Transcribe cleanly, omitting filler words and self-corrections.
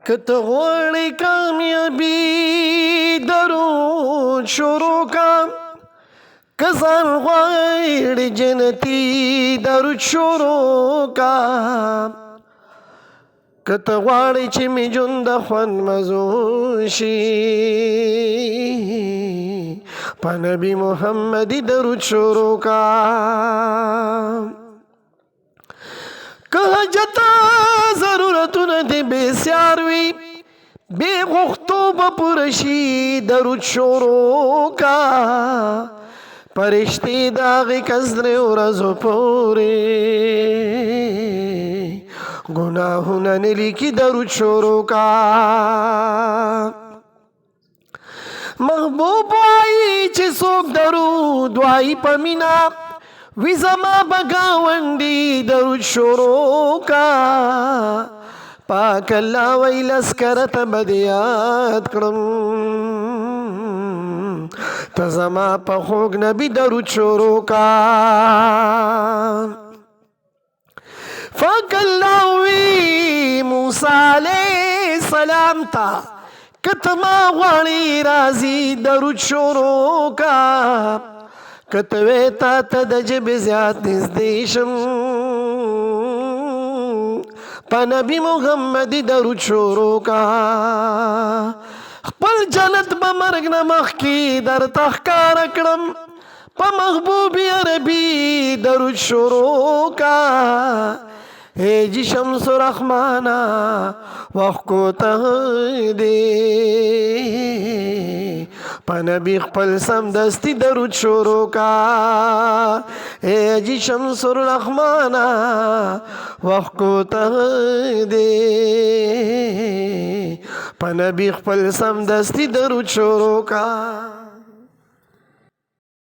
کته غواړې کامیابي درود شروع کا، که ځان غواړې جنتي درود شروع کا، که ته غواړې چې مې ژوند د خوند مزو شي، په نبي محمدي درود شروع کا. که حاجته ضرورتونه دې بسیار وي، بې غوښتو به پوره شي درود شروع کا، پرشتې د هغې کس درې ورځو پورې ګناهونه نه لیکي درود شروع کا. محبوب وایي چې څوک درود وایي په مینا، وی زما به ګاونډي درود شروع کا، پاک الله وی لسکره ته به دې یاد کړم، ته زما په خوږ نبي درود شروع کا. پاک الله وی موسی علیه السلام ته که ته ما غواړې راځي درود شروع کا، که ته وې تا ته د ژبې زیات نږدې شم، په نبي محمدي درود شروع کا. خپل جنت به مرګ نه مخکې درته ښکاره کړم، په محبوب عربي درود شروع کا. اے جی شمس رحمانا وخت کوته دی، په نبي خپل سمدستي درود شروع کا. اے جی شمس رحمانا وخت کوته دی، په نبي خپل سمدستي درود شروع کا.